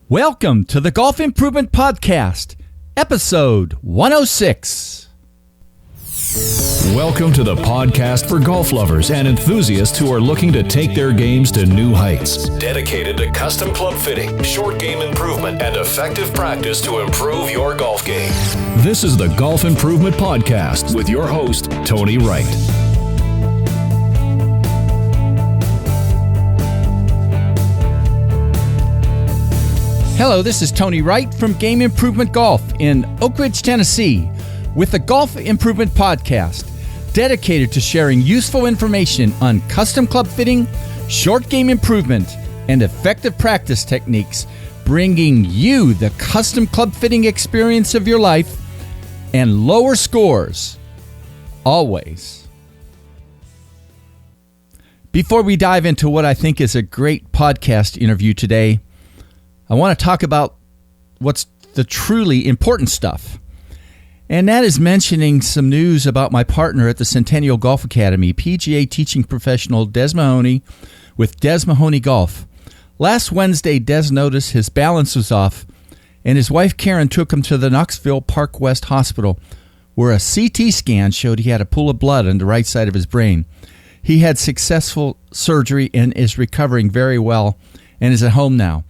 Welcome to the Golf Improvement Podcast, episode 106. Welcome to the podcast for golf lovers and enthusiasts who are looking to take their games to new heights. Dedicated to custom club fitting, short game improvement, and effective practice to improve your golf game. This is the Golf Improvement Podcast with your host, Tony Wright. Hello, this is Tony Wright from Game Improvement Golf in Oak Ridge, Tennessee, with the Golf Improvement Podcast, dedicated to sharing useful information on custom club fitting, short game improvement, and effective practice techniques, bringing you the custom club fitting experience of your life and lower scores, always. Before we dive into what I think is a great podcast interview today, I want to talk about what's the truly important stuff. And that is mentioning some news about my partner at the Centennial Golf Academy, PGA teaching professional Des Mahoney with Des Mahoney Golf. Last Wednesday, Des noticed his balance was off, and his wife Karen took him to the Knoxville Park West Hospital, where a CT scan showed he had a pool of blood on the right side of his brain. He had successful surgery and is recovering very well and is at home now.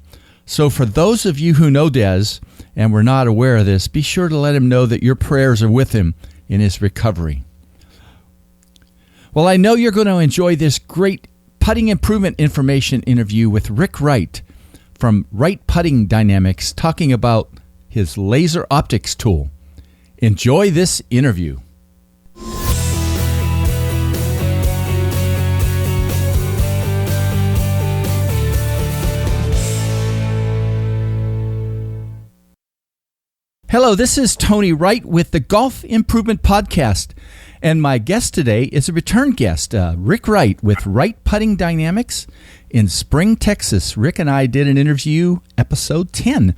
So for those of you who know Des and were not aware of this, be sure to let him know that your prayers are with him in his recovery. Well, I know you're going to enjoy this great putting improvement information interview with Rick Wright from Wright Putting Dynamics, talking about his laser optics tool. Enjoy this interview. Hello, this is Tony Wright with the Golf Improvement Podcast, and my guest today is a return guest, Rick Wright with Wright Putting Dynamics in Spring, Texas. Rick and I did an interview, episode 10.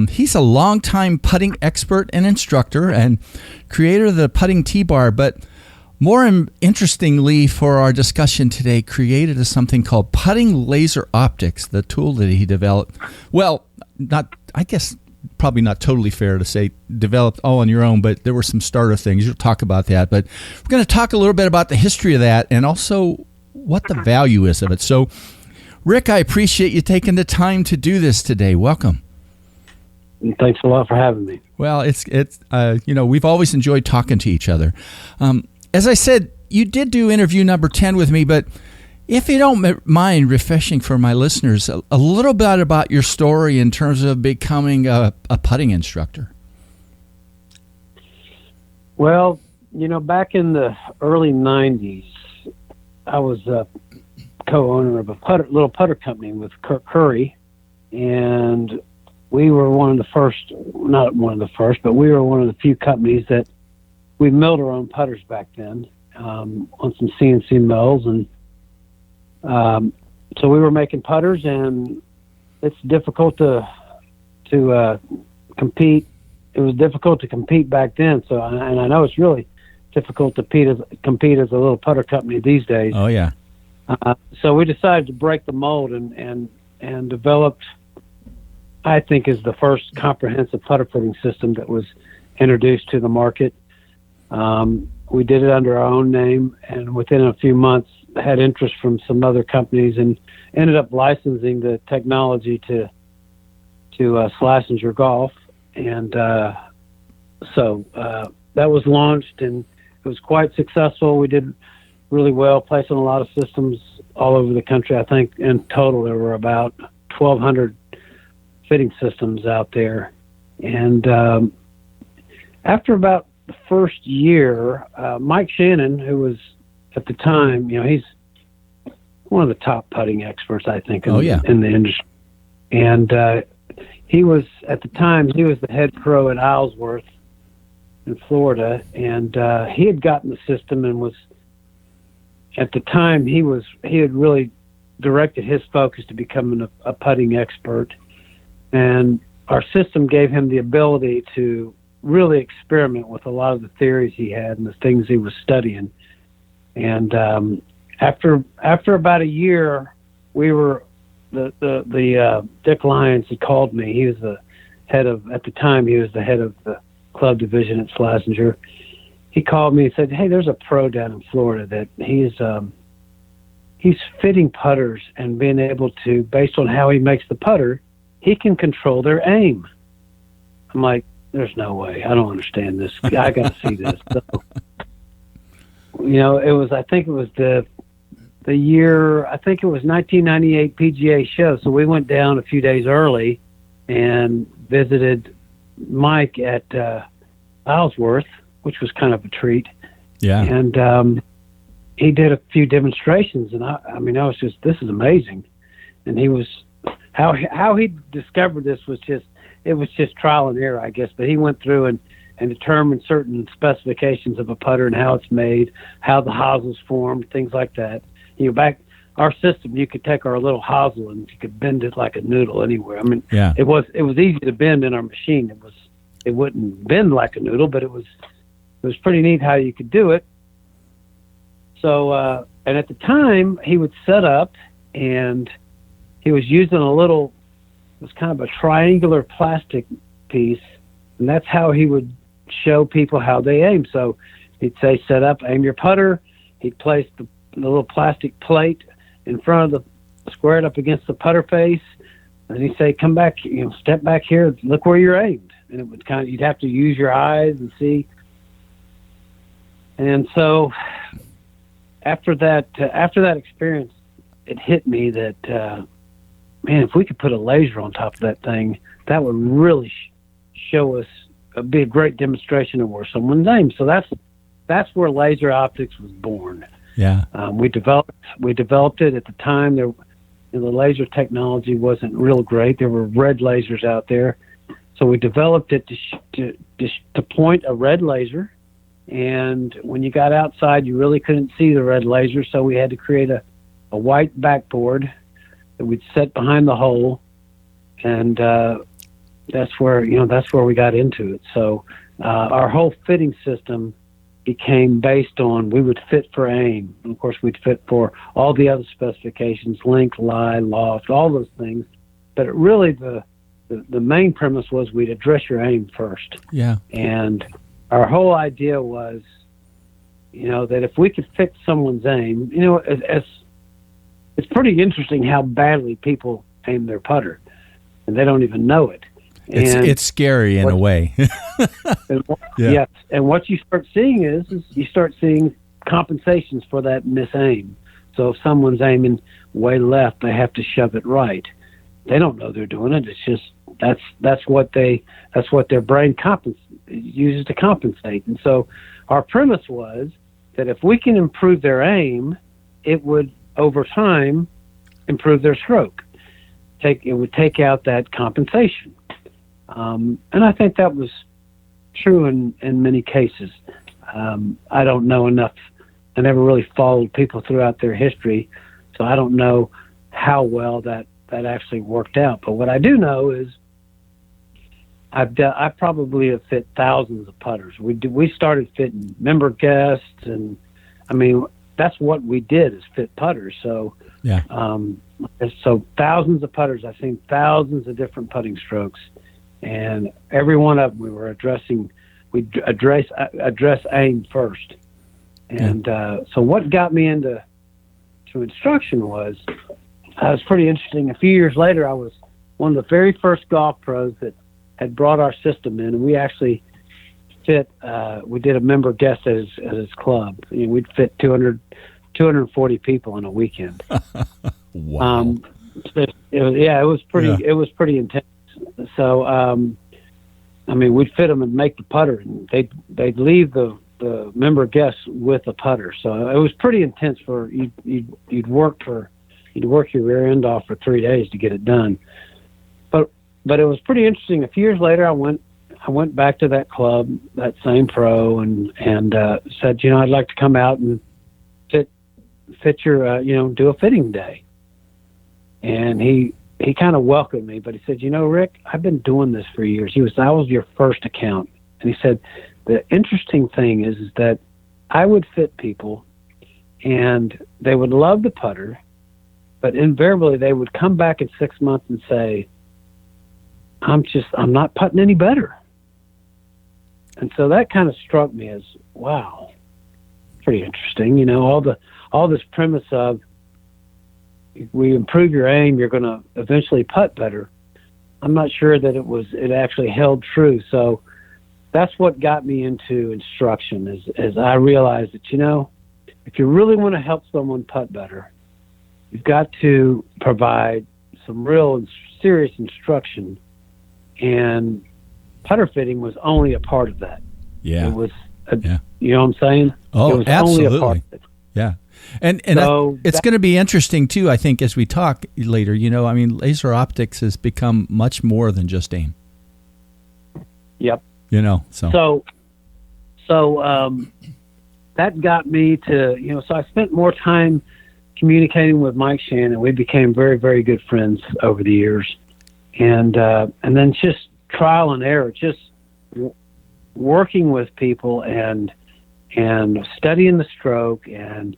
He's a longtime putting expert and instructor and creator of the putting T-bar, but more interestingly for our discussion today, created something called Putting Laser Optics, the tool that he developed. Well, probably not totally fair to say developed all on your own, but there were some starter things. You'll talk about that. But we're going to talk a little bit about the history of that and also what the value is of it. So, Rick, I appreciate you taking the time to do this today. Welcome. Thanks a lot for having me. Well, it's we've always enjoyed talking to each other. As I said, you did do interview number 10 with me, but if you don't mind refreshing for my listeners a little bit about your story in terms of becoming a putting instructor. Well, back in the early 90s, I was a co-owner of a little putter company with Kirk Curry, and we were one of the first, not one of the first, but we were one of the few companies that we milled our own putters back then on some CNC mills, and so we were making putters, and it's difficult to compete. It was difficult to compete back then. So, and I know it's really difficult to compete as a little putter company these days. Oh yeah. So we decided to break the mold and developed, I think, is the first comprehensive putter fitting system that was introduced to the market. We did it under our own name, and within a few months had interest from some other companies and ended up licensing the technology to Slazenger Golf. And so that was launched, and it was quite successful. We did really well, placing a lot of systems all over the country. I think in total there were about 1,200 fitting systems out there. And after about the first year, Mike Shannon, who was at the time, he's one of the top putting experts, I think, in the industry. And he was, at the time, he was the head pro at Islesworth in Florida, and he had gotten the system and was, at the time, he had really directed his focus to becoming a putting expert. And our system gave him the ability to really experiment with a lot of the theories he had and the things he was studying. And after about a year, we were Dick Lyons, he called me. He was the head of, at the time, he was the head of the club division at Slazenger. He called me and said, "Hey, there's a pro down in Florida that he's fitting putters and being able to, based on how he makes the putter, he can control their aim." I'm like, "There's no way. I don't understand this. I got to see this." So, I think it was the year, I think it was 1998 PGA show. So we went down a few days early and visited Mike at Isleworth, which was kind of a treat. Yeah. And he did a few demonstrations, and I was just, this is amazing. And he was, how he discovered this was just trial and error, I guess. But he went through and determined certain specifications of a putter and how it's made, how the hosels formed, things like that. Back our system, you could take our little hosel and you could bend it like a noodle anywhere. I mean, yeah. It was easy to bend in our machine. It wouldn't bend like a noodle, but it was pretty neat how you could do it. So, and at the time, he would set up, and he was using it was kind of a triangular plastic piece, and that's how he would show people how they aim. So he'd say, "Set up, aim your putter." He'd place the little plastic plate in front of squared up against the putter face, and he'd say, "Come back, step back here, look where you're aimed." And it would you'd have to use your eyes and see. And so after that experience, it hit me that, man, if we could put a laser on top of that thing, that would really show us, be a great demonstration of where someone's aimed. So that's where laser optics was born. Yeah. We developed it at the time. The laser technology wasn't real great. There were red lasers out there, so we developed it to point a red laser. And when you got outside, you really couldn't see the red laser, so we had to create a white backboard that we'd set behind the hole, and that's where we got into it. So our whole fitting system became based on, we would fit for aim. And of course, we'd fit for all the other specifications, length, lie, loft, all those things. But it really, the main premise was we'd address your aim first. Yeah. And our whole idea was, that if we could fix someone's aim, it's pretty interesting how badly people aim their putter, and they don't even know it. It's scary in a way. Yes, and what you start seeing is you start seeing compensations for that misaim. So if someone's aiming way left, they have to shove it right. They don't know they're doing it. It's just that's what their brain uses to compensate. And so our premise was that if we can improve their aim, it would over time improve their stroke. It would take out that compensation. And I think that was true in many cases. I don't know enough. I never really followed people throughout their history, so I don't know how well that actually worked out. But what I do know is I probably have fit thousands of putters. We started fitting member guests, and I mean that's what we did, is fit putters. So yeah. So thousands of putters. I've seen thousands of different putting strokes. And every one of them we were addressing, we address aim first. And so what got me into instruction was pretty interesting. A few years later, I was one of the very first golf pros that had brought our system in, and we actually fit. We did a member guest at his club. We'd fit 240 people in a weekend. Wow. It was pretty intense. So, I mean, we'd fit them and make the putter, and they'd leave the member guests with a putter. So it was pretty intense. You'd work your rear end off for 3 days to get it done. But it was pretty interesting. A few years later, I went back to that club, that same pro, and said, I'd like to come out and fit your do a fitting day. And he kind of welcomed me, but he said, Rick, I've been doing this for years. That was your first account. And he said, the interesting thing is that I would fit people, and they would love the putter, but invariably they would come back in 6 months and say, I'm not putting any better. And so that kind of struck me as, wow, pretty interesting. You know, all this premise of, if we improve your aim, you're going to eventually putt better. I'm not sure that it actually held true. So that's what got me into instruction, as I realized that, you know, if you really want to help someone putt better, you've got to provide some real and serious instruction. And putter fitting was only a part of that. Yeah. It was, you know what I'm saying? Oh, it was absolutely. only a part of it. Yeah. And So it's going to be interesting, too, I think, as we talk later. You know, I mean, laser optics has become much more than just aim. Yep. You know, So that got me to, you know, so I spent more time communicating with Mike Shannon. We became very, very good friends over the years. And then just trial and error, just working with people and studying the stroke and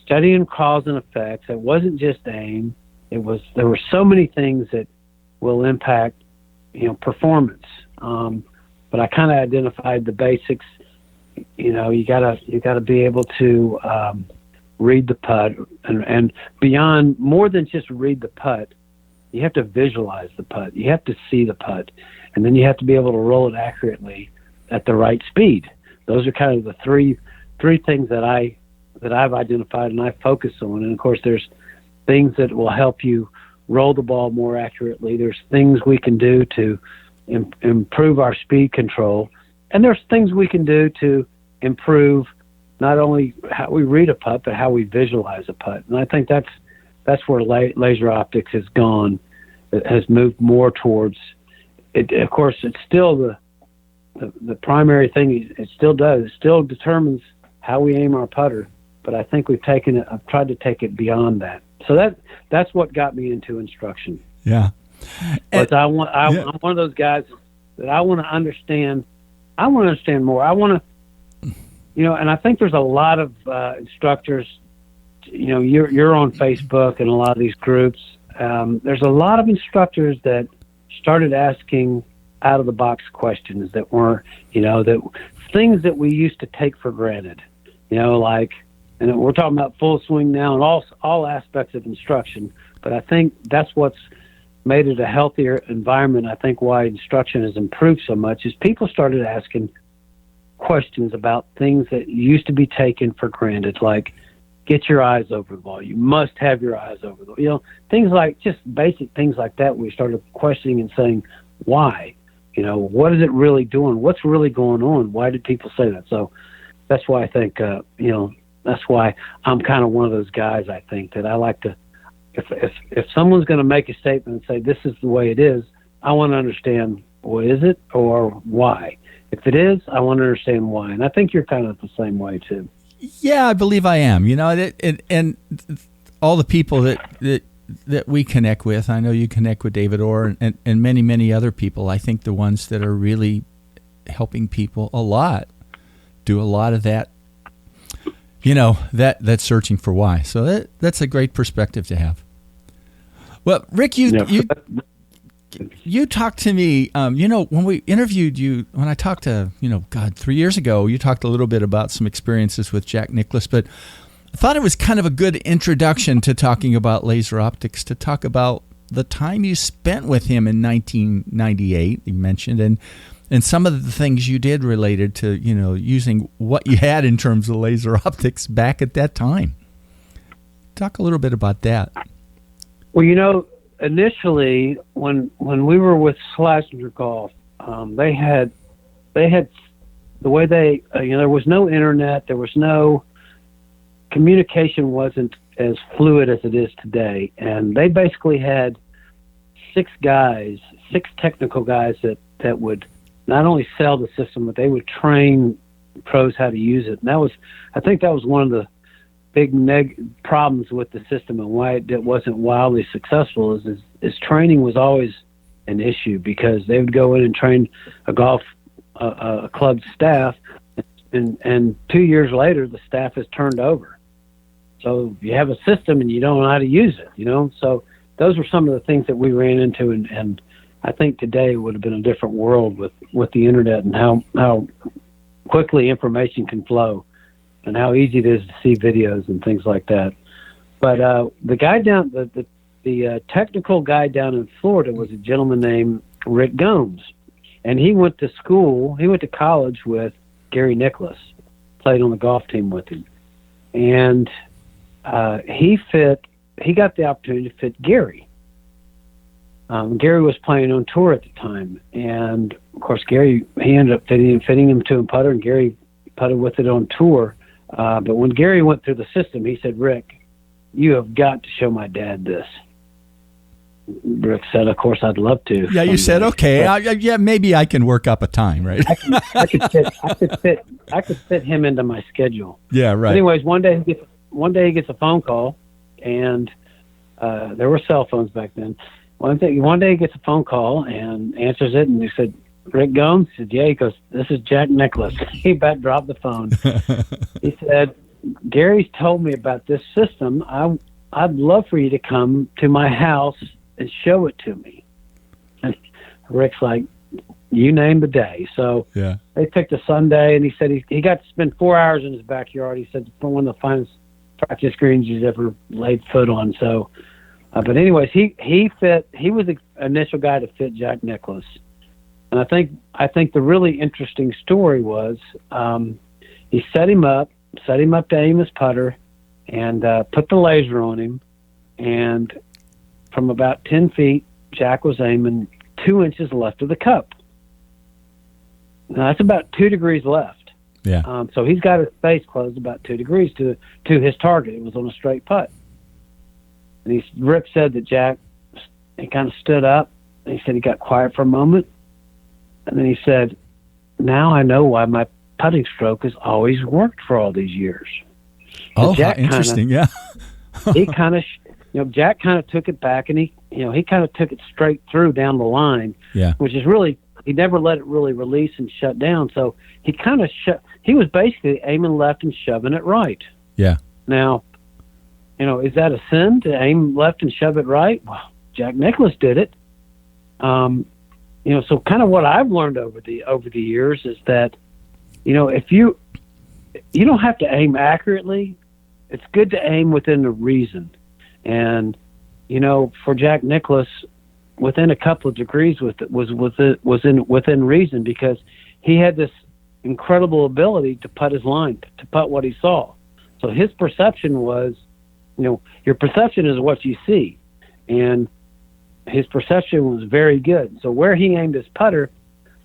studying cause and effects. It wasn't just aim. There were so many things that will impact, you know, performance. But I kind of identified the basics. You know, you gotta be able to read the putt, and beyond, more than just read the putt, you have to visualize the putt. You have to see the putt, and then you have to be able to roll it accurately at the right speed. Those are kind of the three things that I've identified and I focus on. And of course, there's things that will help you roll the ball more accurately. There's things we can do to improve our speed control, and there's things we can do to improve not only how we read a putt, but how we visualize a putt. And I think that's where laser optics has gone. It has moved more towards it. Of course, it's still the primary thing. It still does. It still determines how we aim our putter. But I think I've tried to take it beyond that. So that's what got me into instruction. Yeah. But I'm one of those guys that I want to understand. I want to understand more. I want to, you know, and I think there's a lot of instructors. You know, you're on Facebook and a lot of these groups. There's a lot of instructors that started asking out of the box questions that weren't, you know, that things that we used to take for granted. You know, like, and we're talking about full swing now and all aspects of instruction. But I think that's what's made it a healthier environment. I think why instruction has improved so much is people started asking questions about things that used to be taken for granted, like get your eyes over the ball. You must have your eyes over the ball. You know, things like just basic things like that. We started questioning and saying, why? You know, what is it really doing? What's really going on? Why did people say that? So that's why I think, you know, that's why I'm kind of one of those guys, I think, that I like to, if someone's going to make a statement and say, this is the way it is, I want to understand, well, is it or why? If it is, I want to understand why. And I think you're kind of the same way, too. Yeah, I believe I am. You know, and all the people that we connect with, I know you connect with David Orr and many, many other people. I think the ones that are really helping people a lot do a lot of that, you know, that searching for why. So that's a great perspective to have. Well, Rick, you talked to me, you know, when we interviewed you, when I talked to, 3 years ago, you talked a little bit about some experiences with Jack Nicklaus, but I thought it was kind of a good introduction to talking about laser optics, to talk about the time you spent with him in 1998, you mentioned, and some of the things you did related to, using what you had in terms of laser optics back at that time. Talk a little bit about that. Well, initially, when we were with Schlesinger Golf, they had the way they, there was no internet, there was no communication, wasn't as fluid as it is today, and they basically had six technical guys that would not only sell the system, but they would train pros how to use it. And I think that was one of the big problems with the system and why it wasn't wildly successful is training was always an issue, because they would go in and train a club staff, and 2 years later the staff is turned over. So you have a system and you don't know how to use it, So those were some of the things that we ran into, and I think today would have been a different world with the internet and how quickly information can flow and how easy it is to see videos and things like that. But the guy down, the technical guy down in Florida was a gentleman named Rick Gomes, and he went to college with Gary Nicklaus, played on the golf team with him, and he got the opportunity to fit Gary. Gary was playing on tour at the time, and of course Gary, he ended up fitting him to a putter, and Gary putted with it on tour. But when Gary went through the system, he said, "Rick, you have got to show my dad this." Rick said, "Of course, I'd love to." Yeah, you said, "Okay, yeah, maybe I can work up a time, right?" I could fit him into my schedule. Yeah, right. Anyways, one day he gets a phone call, and there were cell phones back then. One day he gets a phone call and answers it, and he said, "Rick Gomes?" He said, "Yeah." He goes, "This is Jack Nicklaus." He about dropped the phone. He said, "Gary's told me about this system. I'd love for you to come to my house and show it to me." And Rick's like, "You name the day." So yeah, they picked a Sunday, and he said he got to spend 4 hours in his backyard. He said one of the finest practice greens he's ever laid foot on. So, but anyways, he was the initial guy to fit Jack Nicklaus. And I think the really interesting story was he set him up to aim his putter, and put the laser on him, and from about 10 feet, Jack was aiming 2 inches left of the cup. Now that's about 2 degrees left. Yeah. So he's got his face closed about 2 degrees to his target. It was on a straight putt. And Rick said that Jack, he kind of stood up, and he said he got quiet for a moment, and then he said, "Now I know why my putting stroke has always worked for all these years." Oh, how interesting! Yeah. He kind of, Jack kind of took it back, and he kind of took it straight through down the line. Yeah. Which is really, he never let it really release and shut down. So he kind of he was basically aiming left and shoving it right. Yeah. Now, is that a sin to aim left and shove it right? Well, Jack Nicklaus did it. So kind of what I've learned over the years is that, if you don't have to aim accurately, it's good to aim within the reason. And, for Jack Nicklaus, within a couple of degrees was within reason, because he had this incredible ability to putt his line, to putt what he saw. So his perception was, your perception is what you see. And his perception was very good. So where he aimed his putter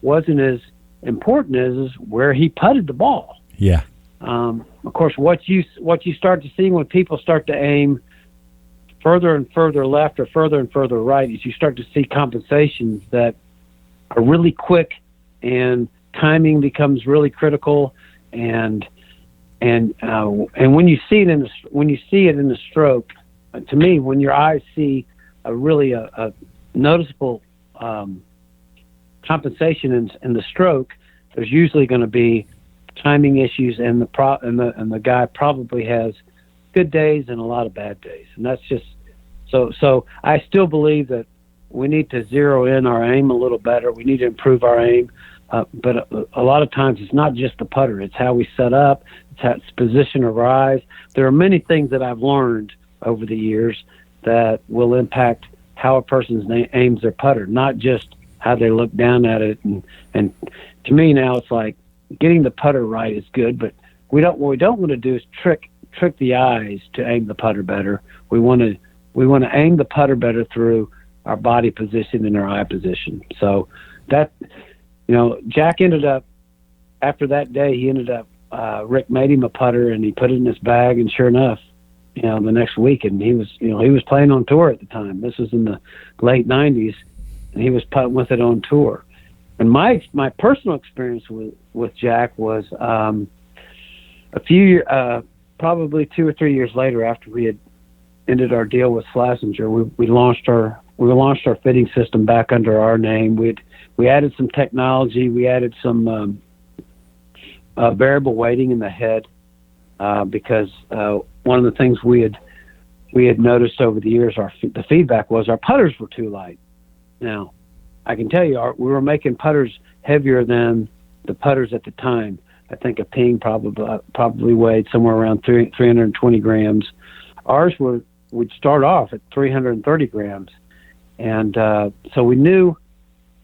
wasn't as important as where he putted the ball. Yeah. Of course, what you start to see when people start to aim further and further left or further and further right is you start to see compensations that are really quick, and timing becomes really critical. And when you see it in the stroke, to me, when your eyes see a noticeable compensation in the stroke, there's usually going to be timing issues, and the guy probably has good days and a lot of bad days. And that's just so I still believe that we need to zero in our aim a little better. We need to improve our aim. But a lot of times it's not just the putter. It's how we set up. It's position of our eyes. There are many things that I've learned over the years that will impact how a person aims their putter, not just how they look down at it. And to me now, it's like getting the putter right is good, but what we don't want to do is trick the eyes to aim the putter better. We want to aim the putter better through our body position and our eye position. So that, Jack ended up, after that day, Rick made him a putter, and he put it in his bag, and sure enough, the next week, and he was playing on tour at the time. This was in the late 90s, and he was putting with it on tour. And my personal experience with Jack was probably 2 or 3 years later, after we had ended our deal with Schlesinger, we launched our fitting system back under our name. We added some technology. We added some variable weighting in the head. because one of the things we had noticed over the years, the feedback was our putters were too light. Now, I can tell you, we were making putters heavier than the putters at the time. I think a ping probably weighed somewhere around 320 grams. Ours would start off at 330 grams, and so we knew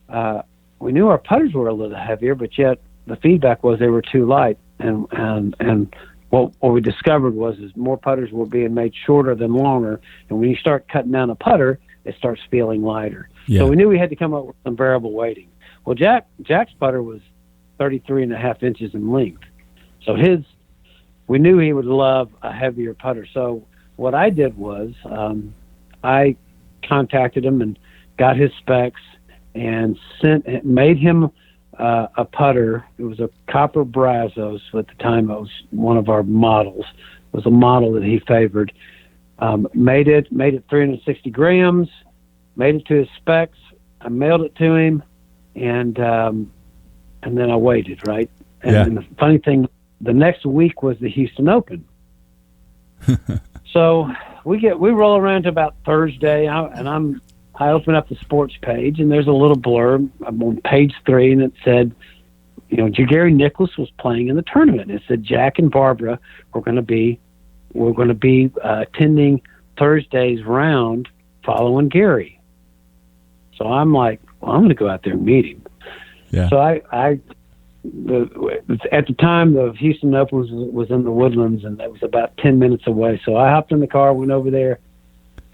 our putters were a little heavier, but yet the feedback was they were too light. And what we discovered was more putters were being made shorter than longer, and when you start cutting down a putter, it starts feeling lighter. Yeah. So we knew we had to come up with some variable weighting. Well, Jack's putter was 33 and a half inches in length. So we knew he would love a heavier putter. So what I did was I contacted him and got his specs and made him a putter. It was a copper Brazos. At the time, it was one of our models. It was a model that he favored. Made it 360 grams, made it to his specs. I mailed it to him, and then I waited, right? And the funny thing, the next week was the Houston Open. So we roll around to about Thursday, I open up the sports page, and there's a little blurb. I'm on page 3, and it said, Gary Nicklaus was playing in the tournament. It said Jack and Barbara were going to be attending Thursday's round following Gary. So I'm like, well, I'm going to go out there and meet him. Yeah. So at the time, the Houston Open was in the Woodlands, and it was about 10 minutes away. So I hopped in the car, went over there,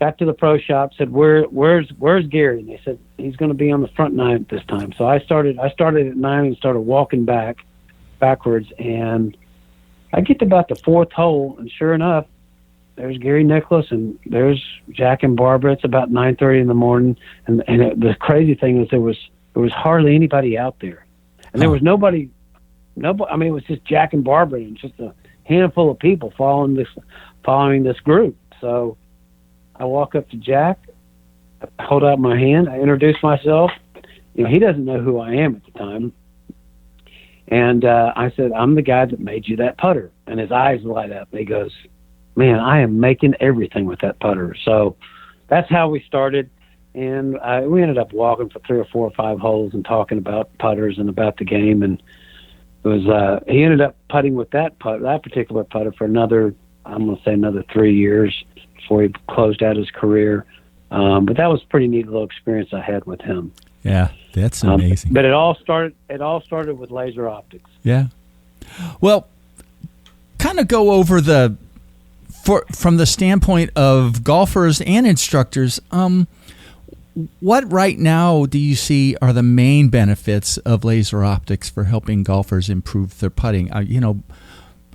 got to the pro shop, said, where's Gary? And they said, he's going to be on the front nine this time. So I started at 9 and started walking backwards, and I get to about the 4th hole, and sure enough, there's Gary Nicklaus, and there's Jack and Barbara. It's about 9:30 in the morning, and the crazy thing is there was hardly anybody out there, and there was nobody. I mean, it was just Jack and Barbara, and just a handful of people following this group. So I walk up to Jack, I hold out my hand, I introduce myself. He doesn't know who I am at the time, and I said, "I'm the guy that made you that putter." And his eyes light up. He goes, "Man, I am making everything with that putter." So that's how we started. And we ended up walking for 3 or 4 or 5 holes and talking about putters and about the game. And it was he ended up putting with that particular putter for another 3 years before he closed out his career. But that was a pretty neat little experience I had with him. Yeah, that's amazing. But it all started with laser optics. Yeah. Well, kind of go over from the standpoint of golfers and instructors, what right now do you see are the main benefits of laser optics for helping golfers improve their putting?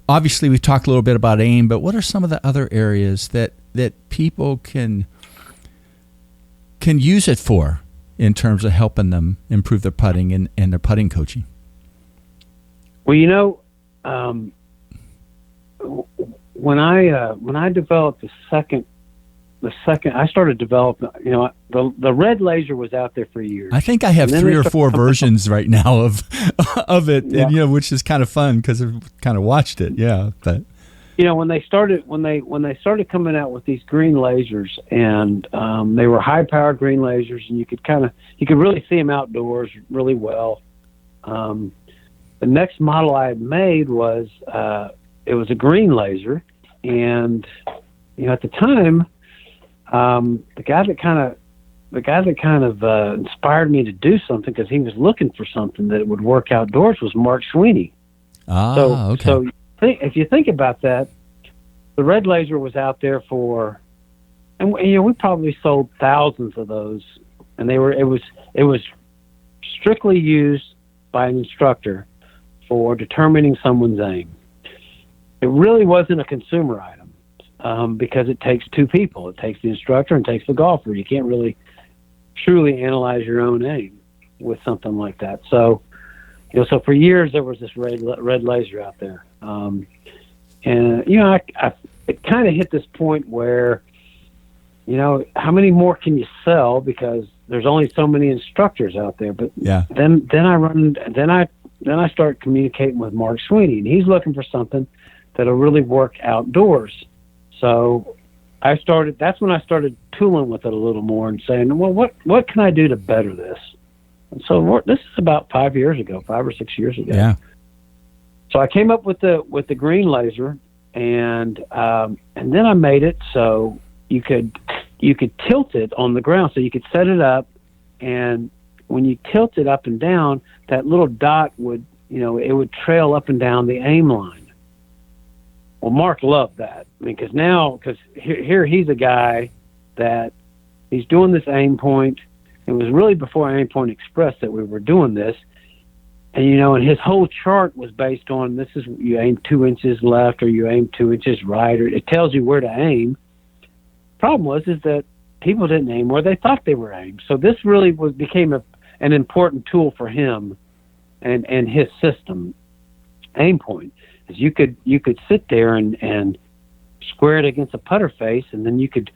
Obviously we've talked a little bit about aim, but what are some of the other areas that people can use it for in terms of helping them improve their putting and their putting coaching? Well, when I developed the second I started developing, the red laser was out there for years. I think I have 3 or 4 versions right now of it, yeah. And, which is kind of fun because I've kind of watched it. Yeah, but when they started coming out with these green lasers, and they were high powered green lasers, and you could really see them outdoors really well. The next model I had made was it was a green laser, and at the time, the guy that kind of inspired me to do something, because he was looking for something that would work outdoors, was Mark Sweeney. Okay. So if you think about that, the red laser was out there and we probably sold thousands of those, and it was strictly used by an instructor for determining someone's aim. It really wasn't a consumer item. Because it takes 2 people. It takes the instructor and takes the golfer. You can't really truly analyze your own aim with something like that. So, so for years there was this red laser out there. And, it kind of hit this point where, how many more can you sell, because there's only so many instructors out there. But yeah. Then I start communicating with Mark Sweeney, and he's looking for something that'll really work outdoors. So that's when I started tooling with it a little more and saying, well, what can I do to better this? And so this is about 5 or 6 years ago. Yeah. So I came up with the green laser, and then I made it so you could tilt it on the ground. So you could set it up, and when you tilt it up and down, that little dot would trail up and down the aim line. Well, Mark loved that. I mean, because here he's a guy that he's doing this aim point. It was really before Aim Point Express that we were doing this. And, and his whole chart was based on this is you aim 2 inches left or you aim 2 inches right, or it tells you where to aim. Problem is that people didn't aim where they thought they were aimed. So this really became an important tool for him and his system. Aim Point is you could sit there and square it against a putter face, and then you could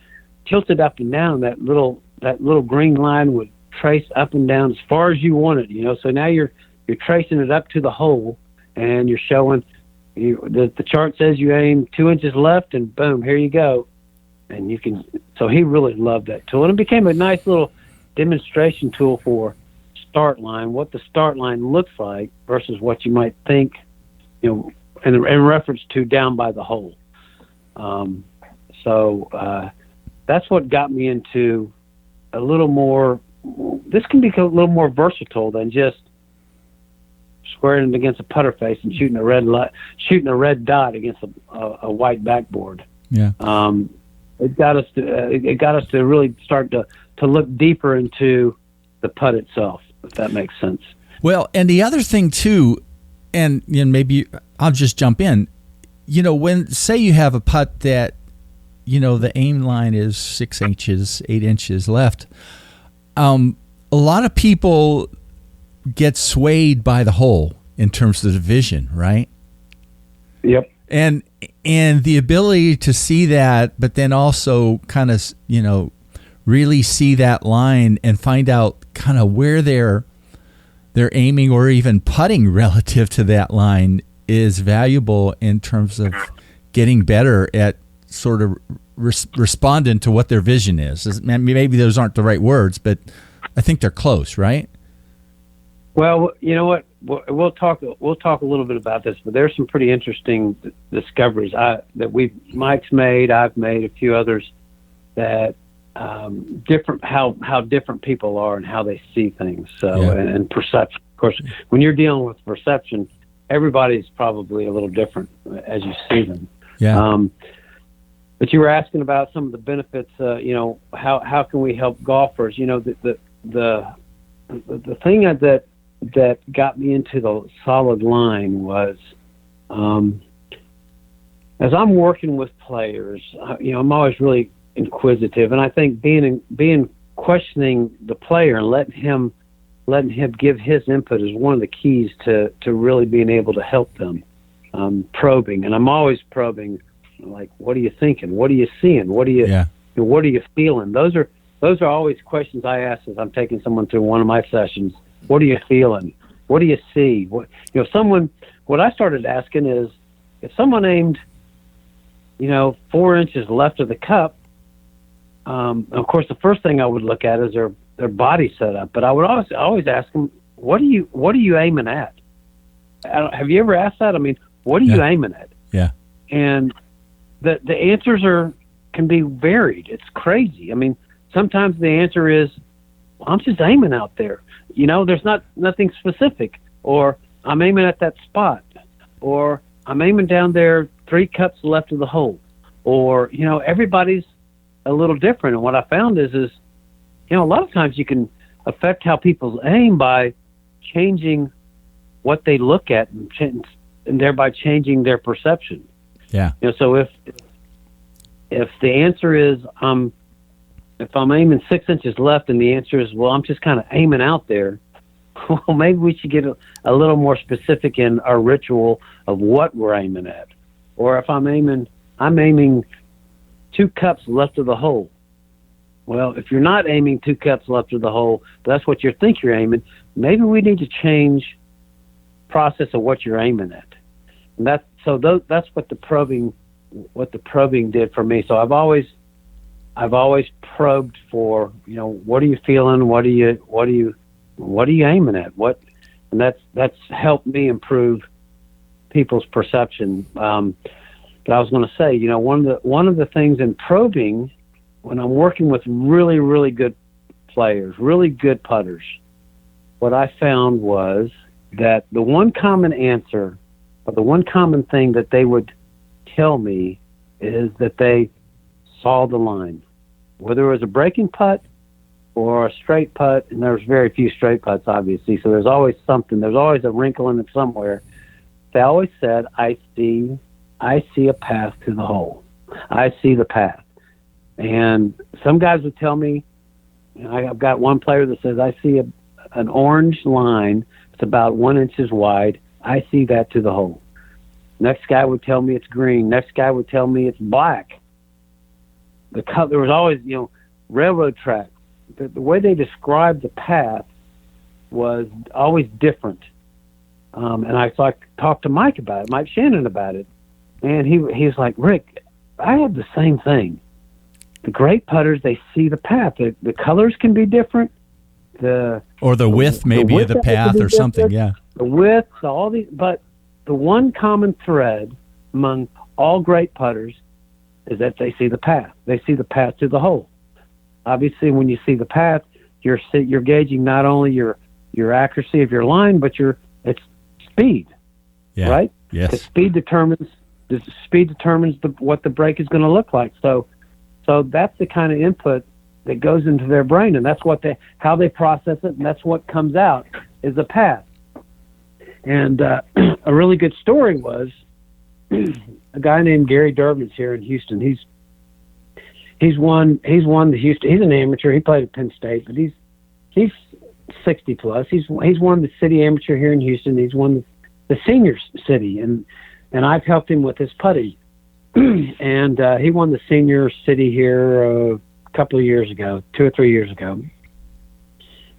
tilt it up and down. That little green line would trace up and down as far as you want it. So now you're tracing it up to the hole, and you're showing the chart says you aim 2 inches left, and boom, here you go. And you can. So he really loved that tool, and it became a nice little demonstration tool for start line, what the start line looks like versus what you might think, in reference to down by the hole. So that's what got me into a little more. This can be a little more versatile than just squaring it against a putter face and shooting a red dot against a white backboard. Yeah. It got us to really start to look deeper into the putt itself, if that makes sense. Well, and the other thing too, and maybe I'll just jump in. When say you have a putt that the aim line is 6 inches, 8 inches left. A lot of people get swayed by the hole in terms of the vision, right? Yep. And the ability to see that, but then also kind of, really see that line and find out kind of where they're aiming or even putting relative to that line is valuable in terms of getting better at sort of responding to what their vision is. Maybe those aren't the right words, but I think they're close, right? Well, you know what? We'll talk a little bit about this, but there's some pretty interesting discoveries that Mike's made, I've made, a few others that how different people are and how they see things. So yeah. and perception. Of course, when you're dealing with perception, everybody's probably a little different as you see them. Yeah. But you were asking about some of the benefits. How can we help golfers? The thing that got me into the solid line was, as I'm working with players, I'm always really inquisitive, and I think being questioning the player and letting him give his input is one of the keys to really being able to help them. Probing, and I'm always probing. Like, what are you thinking? What are you seeing? What are you feeling? Those are always questions I ask as I'm taking someone through one of my sessions. What are you feeling? What do you see? What I started asking is, if someone aimed, 4 inches left of the cup, of course the first thing I would look at is their body setup. But I would always ask them, what are you aiming at? Have you ever asked that? I mean, what are you aiming at? Yeah. And the answers can be varied. It's crazy. I mean, sometimes the answer is, I'm just aiming out there. There's nothing specific, or I'm aiming at that spot, or I'm aiming down there 3 cups left of the hole, or, everybody's a little different. And what I found is, a lot of times you can affect how people aim by changing what they look at and thereby changing their perception. Yeah. So if the answer is, if I'm aiming 6 inches left and the answer is, well, I'm just kind of aiming out there, well, maybe we should get a little more specific in our ritual of what we're aiming at. Or if I'm aiming 2 cups left of the hole. Well, if you're not aiming 2 cups left of the hole, but that's what you think you're aiming, maybe we need to change process of what you're aiming at. And that's what the probing did for me. So I've always probed for, what are you feeling? What are you aiming at? And that's helped me improve people's perception. But I was going to say, one of the things in probing, when I'm working with really, really good players, really good putters, what I found was that the one common answer, or the one common thing that they would tell me, is that they saw the line. Whether it was a breaking putt or a straight putt, and there's very few straight putts, obviously, so there's always something. There's always a wrinkle in it somewhere. They always said, I see a path to the hole. I see the path. And some guys would tell me, I've got one player that says, I see an orange line. It's about 1 inch wide. I see that to the hole. Next guy would tell me it's green. Next guy would tell me it's black. There was always, railroad tracks. The way they described the path was always different. And I talked to Mike Shannon about it. And he's like, Rick, I have the same thing. The great putters, they see the path. The colors can be different. Or the width maybe of the path or something, yeah. The width, all these, but the one common thread among all great putters is that they see the path. They see the path to the hole. Obviously, when you see the path, you're gauging not only your accuracy of your line, but it's speed, right? Yes. The speed determines what the break is going to look like. So that's the kind of input that goes into their brain, and that's how they process it, and that's what comes out is the path. And a really good story was a guy named Gary Durbin's here in Houston. He's won the Houston. He's an amateur. He played at Penn State, but he's 60 plus. He's won the city amateur here in Houston. He's won the senior city, and I've helped him with his putting. And he won the senior city here a couple of years ago, 2 or 3 years ago.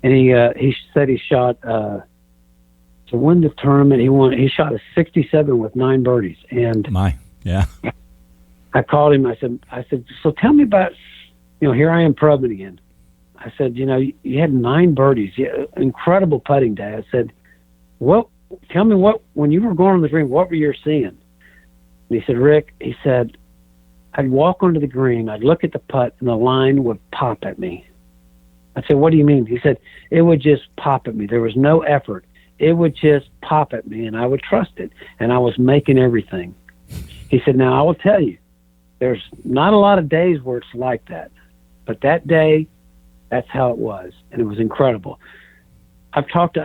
And he said he shot to win the tournament. He shot a 67 with 9 birdies. And I called him. I said, so tell me about, here I am probing again. I said, you had 9 birdies, incredible putting day. I said, tell me when you were going on the green, what were you seeing? And he said, Rick, I'd walk onto the green, I'd look at the putt, and the line would pop at me. I said, what do you mean? He said, it would just pop at me. There was no effort. It would just pop at me, and I would trust it, and I was making everything. He said, now, I will tell you, there's not a lot of days where it's like that, but that day, that's how it was, and it was incredible. I've talked to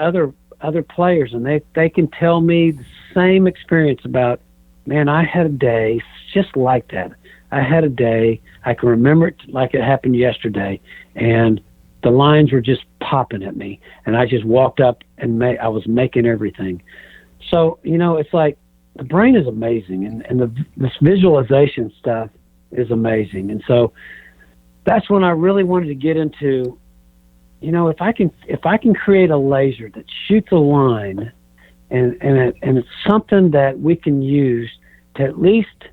other players, and they can tell me the same experience about, man, I had a day just like that. I had a day, I can remember it like it happened yesterday, and the lines were just popping at me, and I just walked up and I was making everything. So, it's like the brain is amazing, and this visualization stuff is amazing. And so that's when I really wanted to get into, if I can create a laser that shoots a line, and it's something that we can use to at least,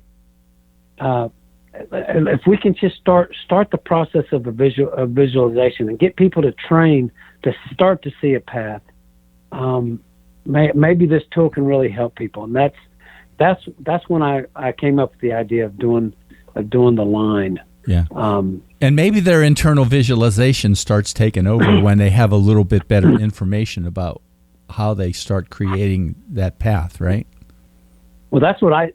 if we can just start the process of visualization and get people to train to start to see a path, maybe this tool can really help people. And that's when I came up with the idea of doing the line. Yeah. And maybe their internal visualization starts taking over when they have a little bit better information about how they start creating that path, right? Well, that's what I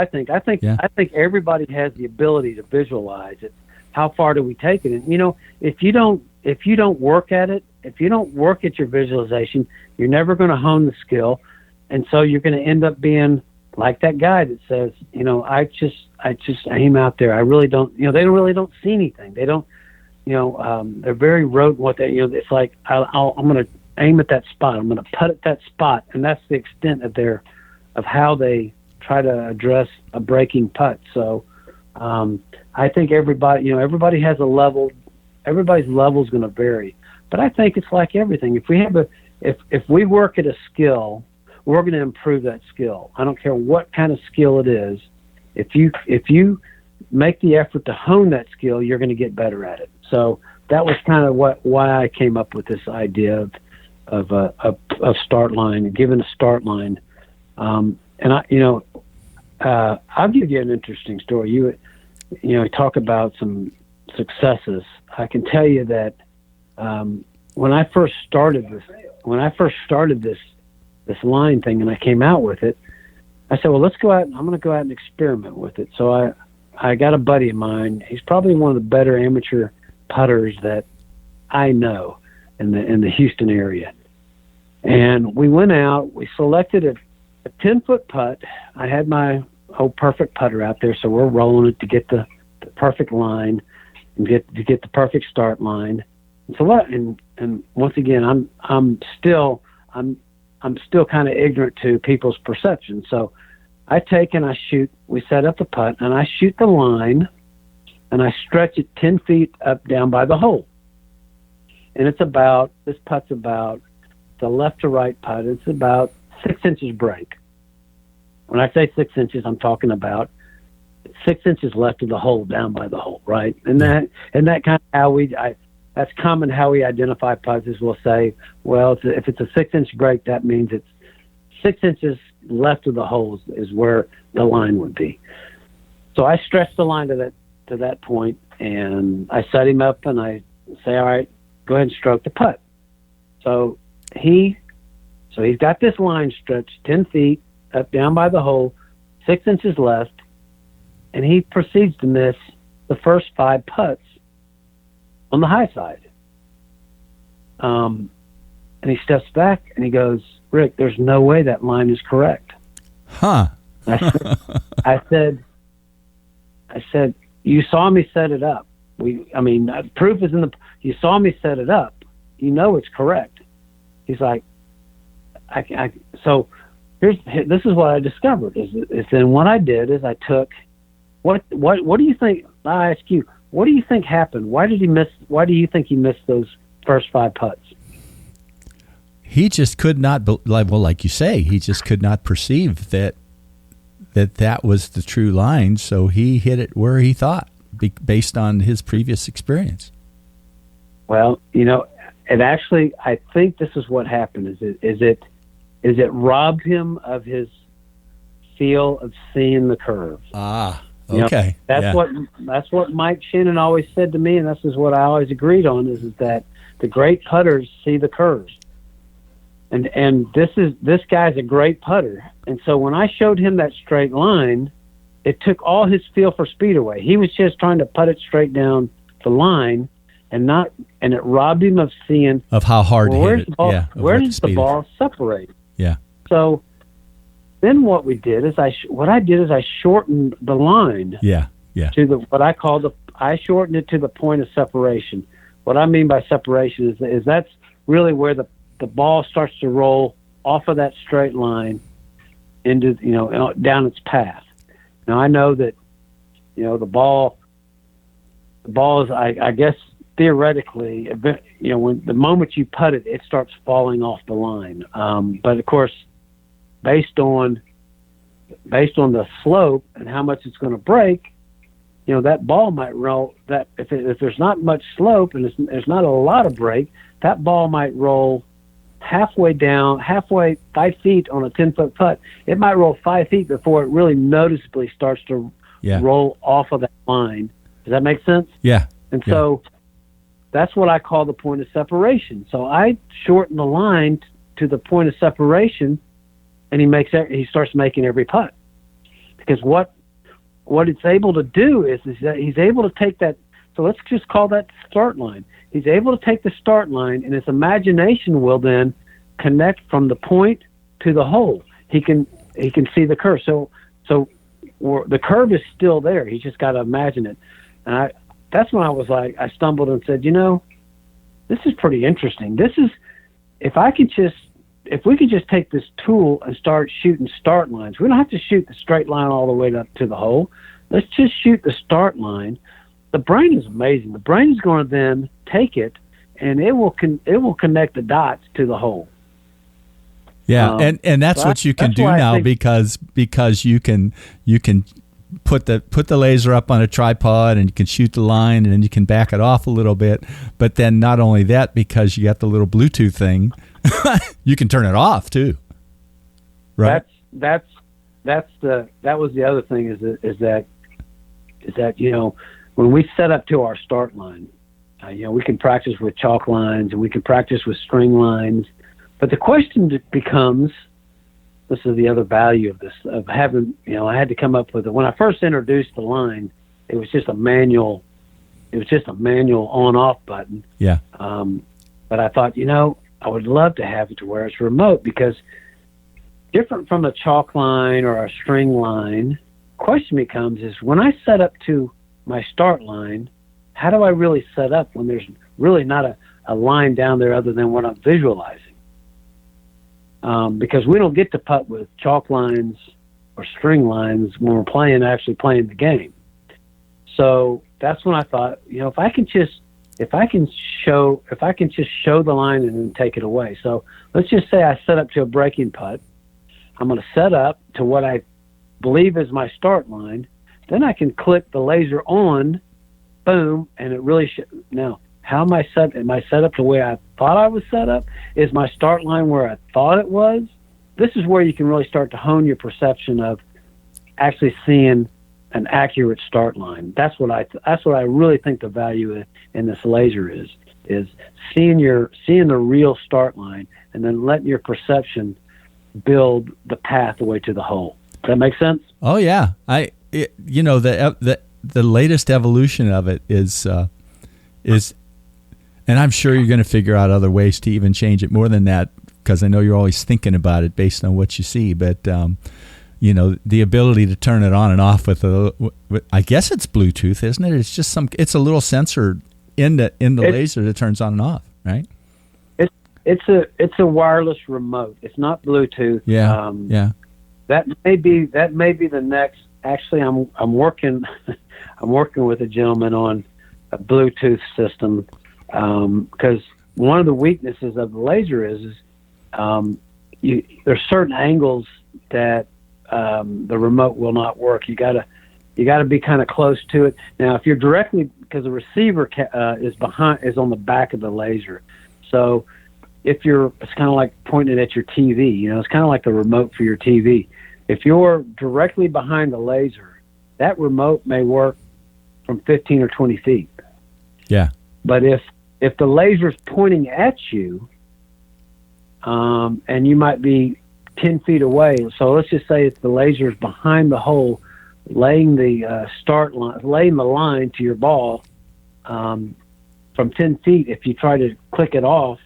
think. I think everybody has the ability to visualize it. How far do we take it? And if you don't work at it, if you don't work at your visualization, you're never going to hone the skill, and so you're going to end up being like that guy that says, I just aim out there. I really don't. They really don't see anything. They don't. They're very rote. What they. It's like I'm going to aim at that spot. I'm going to putt at that spot, and that's the extent of how they try to address a breaking putt. So I think everybody has a level. Everybody's level is going to vary, but I think it's like everything. If we have if we work at a skill, we're going to improve that skill. I don't care what kind of skill it is. If you make the effort to hone that skill, you're going to get better at it. So that was kind of why I came up with this idea of a start line, given a start line. And I'll give you an interesting story. You talk about some successes. I can tell you that when I first started this line thing, and I came out with it, I said, well, let's go out. I'm going to go out and experiment with it. So I got a buddy of mine. He's probably one of the better amateur putters that I know in the Houston area. And we went out. We selected a 10-foot putt. I had my perfect putter out there, so we're rolling it to get the perfect line and get the perfect start line. And so what? And once again, I'm still kind of ignorant to people's perception. So I take and I shoot. We set up the putt, and I shoot the line, and I stretch it 10 feet up down by the hole. And this putt's about the left to right putt. It's about 6 inches break. When I say 6 inches, I'm talking about 6 inches left of the hole, down by the hole, right? And that kind of how that's common how we identify putts. Is we'll say, well, if it's a 6-inch break, that means it's 6 inches left of the hole is where the line would be. So I stretch the line to that point, and I set him up, and I say, all right, go ahead and stroke the putt. So he's got this line stretched 10 feet up down by the hole, 6 inches left, and he proceeds to miss the first 5 putts on the high side. And he steps back and he goes, Rick, there's no way that line is correct. Huh. I said, you saw me set it up. Proof is you saw me set it up. You know it's correct. He's like, so this is what I discovered is then what I did is I took, what do you think, I ask you, what do you think happened? Why do you think he missed those first 5 putts? He just could not, like you say, he just could not perceive that was the true line, so he hit it where he thought, based on his previous experience. Well, it actually, I think this is what happened. Is it robbed him of his feel of seeing the curve? Okay. That's what Mike Shannon always said to me, and this is what I always agreed on, is that the great putters see the curves. And this guy's a great putter. And so when I showed him that straight line, it took all his feel for speed away. He was just trying to putt it straight down the line, and it robbed him of seeing of how hard to hit it. Where does the ball separate? Yeah. So then what we did is I shortened the line. Yeah. To I shortened it to the point of separation. What I mean by separation is that's really where the ball starts to roll off of that straight line into down its path. Now I know that the ball is I guess theoretically when the moment you putt it starts falling off the line. But of course, based on the slope and how much it's going to break, that ball might roll. That if there's not much slope and there's not a lot of break, that ball might roll halfway 5 feet on a 10-foot putt. It might roll 5 feet before it really noticeably starts to roll off of that line. Does that make sense? Yeah. And so that's what I call the point of separation. So I shorten the line to the point of separation, and he starts making every putt. Because what it's able to do is that he's able to take that. So let's just call that start line. He's able to take the start line, and his imagination will then connect from the point to the hole. He can see the curve. So the curve is still there. He's just got to imagine it. And that's when I was like, I stumbled and said, this is pretty interesting. This is if we could just take this tool and start shooting start lines. We don't have to shoot the straight line all the way up to the hole. Let's just shoot the start line. The brain is amazing. The brain is going to then take it, and it will connect the dots to the hole. Yeah, and that's what you can do now because you can put the laser up on a tripod and you can shoot the line and then you can back it off a little bit. But then not only that, because you got the little Bluetooth thing, you can turn it off too. Right. That was the other thing is that when we set up to our start line, we can practice with chalk lines and we can practice with string lines. But the question becomes, this is the other value of this, of having, I had to come up with it. When I first introduced the line, it was just a manual on-off button. Yeah. But I thought, I would love to have it to where it's remote, because different from a chalk line or a string line, question becomes is when I set up to my start line, how do I really set up when there's really not a line down there other than what I'm visualizing? Because we don't get to putt with chalk lines or string lines when we're actually playing the game. So that's when I thought, if I can just show the line and then take it away. So let's just say I set up to a breaking putt. I'm going to set up to what I believe is my start line. Then I can click the laser on, boom, and it really now. How am I set? Am I set up the way I thought I was set up? Is my start line where I thought it was? This is where you can really start to hone your perception of actually seeing an accurate start line. That's what I really think the value in this laser is seeing the real start line and then letting your perception build the pathway to the hole. Does that make sense? Oh yeah, the latest evolution of it is. And I'm sure you're going to figure out other ways to even change it more than that, because I know you're always thinking about it based on what you see. But, the ability to turn it on and off with I guess it's Bluetooth, isn't it? It's just it's a little sensor in the laser that turns on and off, right? It's a wireless remote. It's not Bluetooth. Yeah. Yeah. That may be the next. Actually, I'm working with a gentleman on a Bluetooth system. Because one of the weaknesses of the laser is there's certain angles that the remote will not work. You gotta be kind of close to it. Now, if you're directly, because the receiver is on the back of the laser, so it's kind of like pointing at your TV. It's kind of like the remote for your TV. If you're directly behind the laser, that remote may work from 15 or 20 feet. Yeah. But if the laser's pointing at you, and you might be 10 feet away, so let's just say if the laser's behind the hole, laying the line to your ball from 10 feet, if you try to click it off,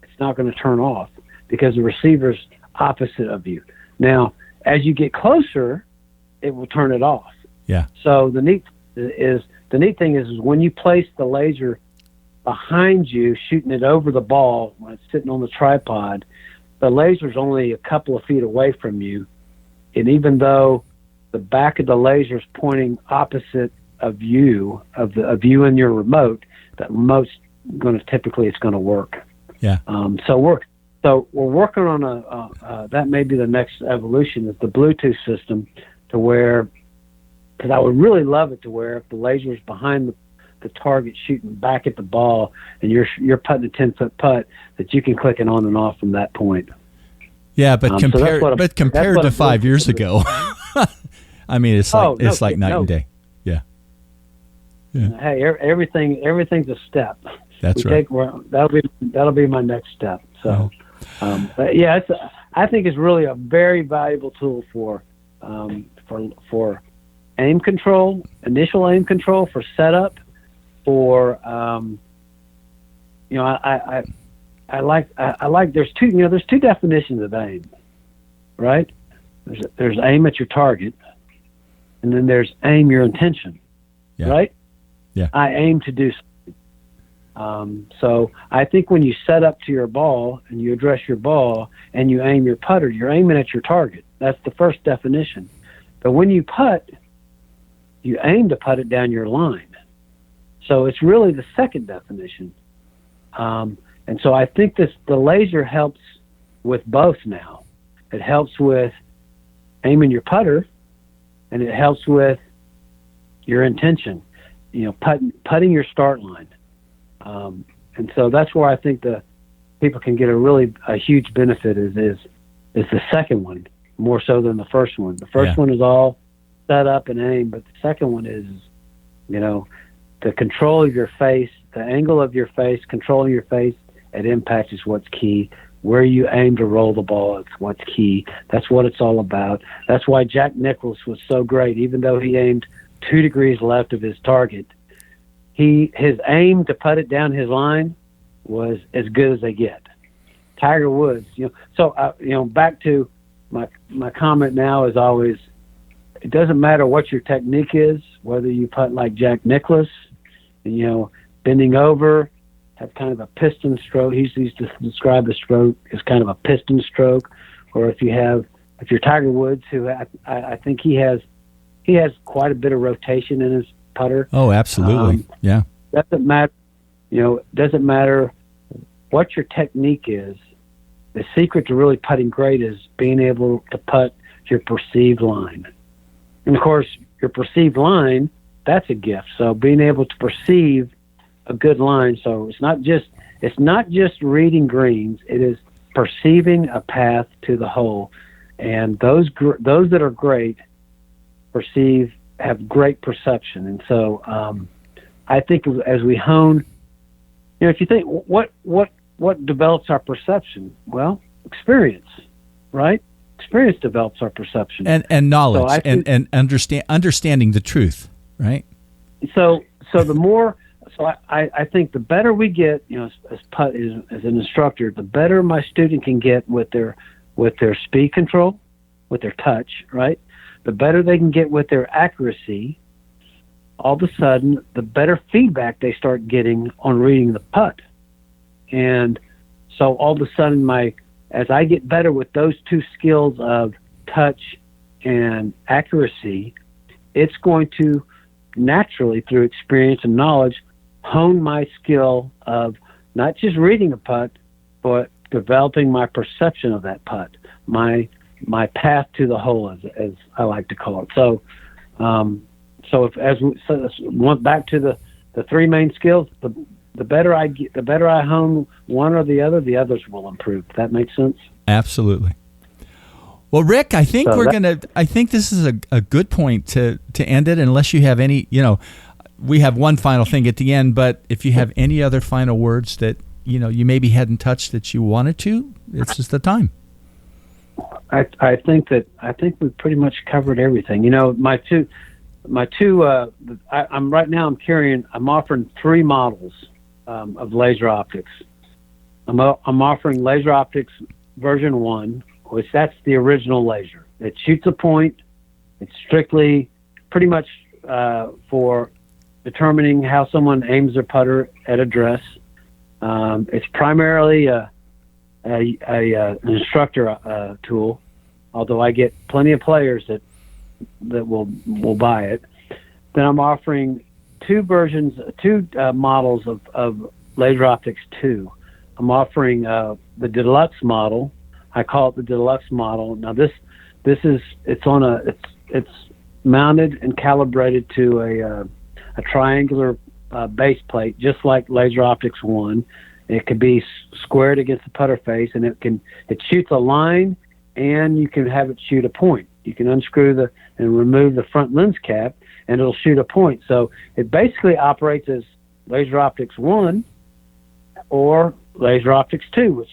it's not going to turn off because the receiver's opposite of you. Now, as you get closer, it will turn it off. Yeah. So the neat thing is when you place the laser behind you, shooting it over the ball when it's sitting on the tripod, the laser's only a couple of feet away from you, and even though the back of the laser's pointing opposite of you and your remote, that remote's going to work. Yeah. So we're working on that may be the next evolution is the Bluetooth system, to where, because I would really love it to where if the laser's behind the target shooting back at the ball and you're putting a 10-foot putt, that you can click it on and off from that point. Yeah, but compared to 5 years ago, I mean, it's like night and day. Yeah. Hey, everything's a step. That's right. That'll be my next step. So, but yeah, I think it's really a very valuable tool for aim control, initial aim control, for setup, for I like there's two definitions of aim, right? There's aim at your target, and then there's aim your intention, right? Yeah. I aim to do something. So I think when you set up to your ball and you address your ball and you aim your putter, you're aiming at your target. That's the first definition. But when you putt, you aim to putt it down your line. So it's really the second definition. And so I think the laser helps with both now. it helps with aiming your putter, and it helps with your intention, putting your start line. And so that's where I think the people can get a huge benefit is the second one, more so than the first one. The first one is all set up and aim, but the second one is, the control of your face, the angle of your face, controlling your face at impact is what's key. Where you aim to roll the ball is what's key. That's what it's all about. That's why Jack Nicklaus was so great. Even though he aimed 2 degrees left of his target, his aim to put it down his line was as good as they get. Tiger Woods, back to my comment now is always, it doesn't matter what your technique is, whether you putt like Jack Nicklaus, bending over, have kind of a piston stroke. He used to describe the stroke as kind of a piston stroke, or if you're Tiger Woods, who I think he has quite a bit of rotation in his putter. Oh, absolutely. Yeah. Doesn't matter, doesn't matter what your technique is. The secret to really putting great is being able to putt your perceived line. And of course, your perceived line, that's a gift. So being able to perceive a good line. So it's not just reading greens. It is perceiving a path to the hole. And those that are great have great perception. And so I think as we hone, if you think what develops our perception? Well, experience, right? Experience develops our perception and knowledge, so and understanding the truth, right? So the more, I think the better we get, as an instructor, the better my student can get with their speed control, with their touch, right? The better they can get with their accuracy. All of a sudden, the better feedback they start getting on reading the putt. And so all of a sudden, as I get better with those two skills of touch and accuracy, it's going to naturally, through experience and knowledge, hone my skill of not just reading a putt, but developing my perception of that putt, my path to the hole, as I like to call it. So, went back to the three main skills, the better I hone one or the others will improve. Does that make sense? Absolutely. Well, Rick, I think I think this is a good point to end it, unless you have any, we have one final thing at the end, but if you have any other final words that, you maybe hadn't touched that you wanted to, it's just the time. I think we've pretty much covered everything. I'm offering 3 models of laser optics. I'm offering laser optics version 1, which that's the original laser. It shoots a point. It's strictly pretty much for determining how someone aims their putter at address. It's primarily an instructor tool, although I get plenty of players that will buy it. Then I'm offering 2 models of Laser Optics 2. I'm offering the deluxe model. I call it the deluxe model. Now it's mounted and calibrated to a triangular base plate, just like Laser Optics 1. It can be squared against the putter face, and it shoots a line, and you can have it shoot a point. You can unscrew and remove the front lens cap, and it'll shoot a point. So it basically operates as Laser Optics 1 or Laser Optics 2, which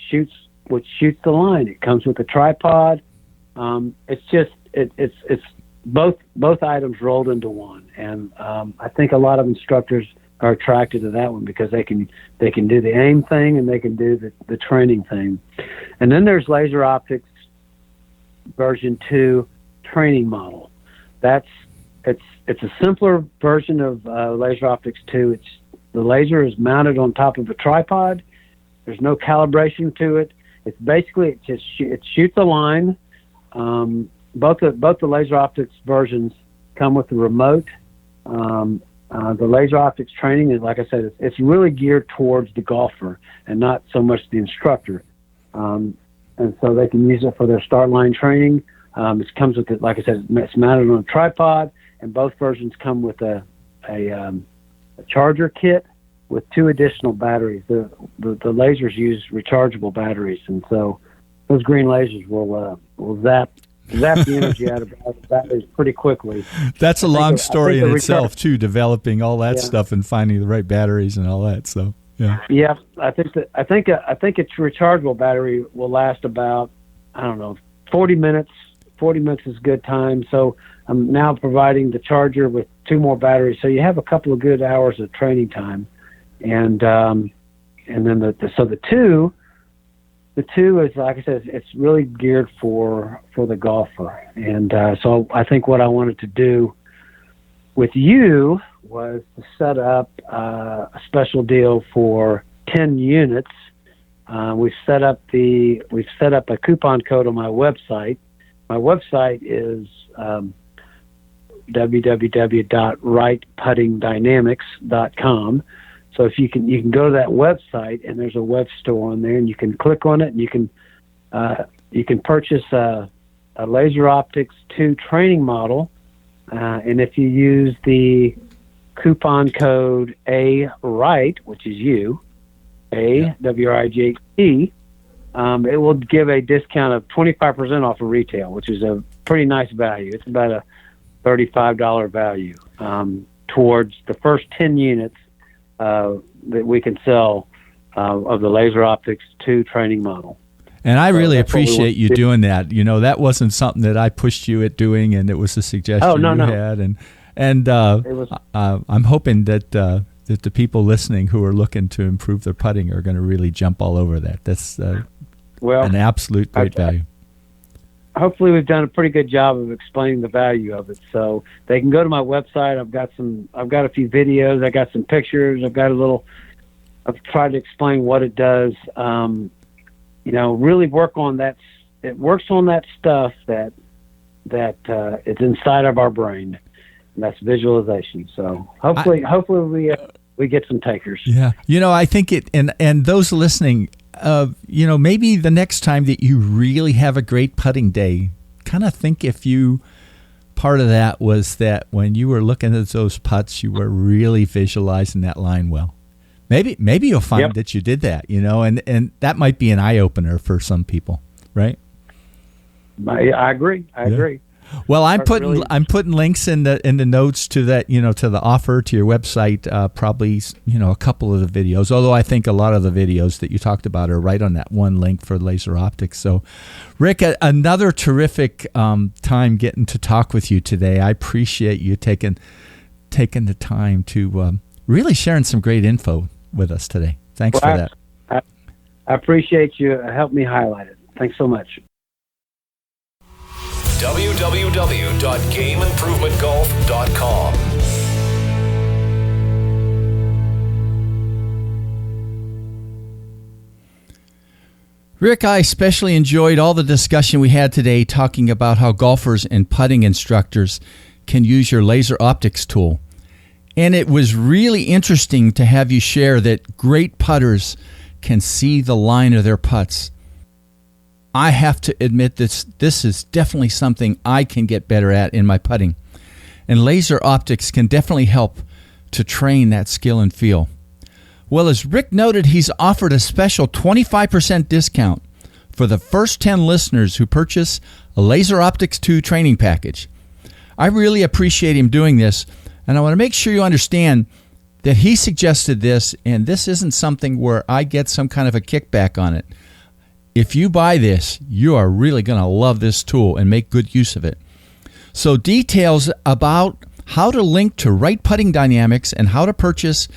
shoots the line. It comes with a tripod. It's both items rolled into one, and I think a lot of instructors are attracted to that one because they can do the aim thing and they can do the training thing. And then there's Laser Optics version 2 training model. It's a simpler version of Laser Optics 2. The laser is mounted on top of a tripod. There's no calibration to it. It's basically it shoots a line. Both the Laser Optics versions come with a remote. The Laser Optics training is, like I said, it's really geared towards the golfer and not so much the instructor. and so they can use it for their start line training. It comes with it, like I said, it's mounted on a tripod, and both versions come with a charger kit with 2 additional batteries. The lasers use rechargeable batteries, and so those green lasers will zap the energy out of batteries pretty quickly. That's a long story in itself too, developing all that stuff and finding the right batteries and all that. So yeah, I think a rechargeable battery will last about 40 minutes. 40 minutes is a good time. So I'm now providing the charger with 2 more batteries, so you have a couple of good hours of training time, and then the two is, like I said, it's really geared for the golfer. And so I think what I wanted to do with you was to set up a special deal for 10 units. We've set up a coupon code on my website. My website is www.wrightputtingdynamics.com. So if you can go to that website, and there's a web store on there, and you can click on it, and you can purchase a Laser Optics 2 training model, and if you use the coupon code AWright, which is you, AWRIGHT, it will give a discount of 25% off of retail, which is a pretty nice value. It's about a $35 value towards the first 10 units that we can sell of the Laser Optics 2 training model. And I really appreciate you doing that. That wasn't something that I pushed you at doing, and it was a suggestion you had. And I'm hoping that the people listening who are looking to improve their putting are going to really jump all over that. That's an absolute great value. Hopefully we've done a pretty good job of explaining the value of it. So they can go to my website. I've got a few videos. I got some pictures. I've tried to explain what it does. Really work on that. It works on that stuff that it's inside of our brain, and that's visualization. So hopefully we get some takers. Yeah. I think it, and those listening, maybe the next time that you really have a great putting day, kind of think part of that was that when you were looking at those putts, you were really visualizing that line well. Maybe you'll find that you did that, and that might be an eye opener for some people, right? I agree. I agree. Well, I'm putting links in the notes to that, to the offer, to your website, probably, a couple of the videos, although I think a lot of the videos that you talked about are right on that one link for Laser Optics. So, Rick, another terrific time getting to talk with you today. I appreciate you taking the time to really sharing some great info with us today. Thanks for that. I appreciate you. Help me highlight it. Thanks so much. www.gameimprovementgolf.com. Rick, I especially enjoyed all the discussion we had today talking about how golfers and putting instructors can use your Laser Optics tool. And it was really interesting to have you share that great putters can see the line of their putts. I have to admit this is definitely something I can get better at in my putting. And Laser Optics can definitely help to train that skill and feel. Well, as Rick noted, he's offered a special 25% discount for the first 10 listeners who purchase a Laser Optics 2 training package. I really appreciate him doing this, and I want to make sure you understand that he suggested this, and this isn't something where I get some kind of a kickback on it. If you buy this, you are really going to love this tool and make good use of it. So details about how to link to Wright Putting Dynamics and how to purchase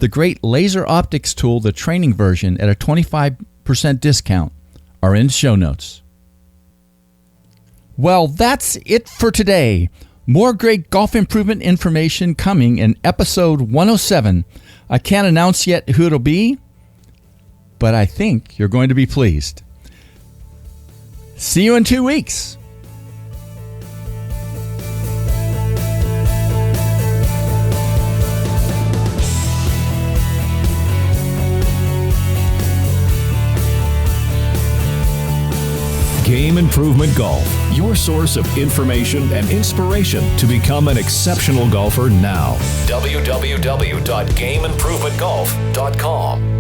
the great Laser Optics tool, the training version, at a 25% discount are in the show notes. Well, that's it for today. More great golf improvement information coming in episode 107. I can't announce yet who it'll be, but I think you're going to be pleased. See you in 2 weeks. Game Improvement Golf, your source of information and inspiration to become an exceptional golfer now. www.gameimprovementgolf.com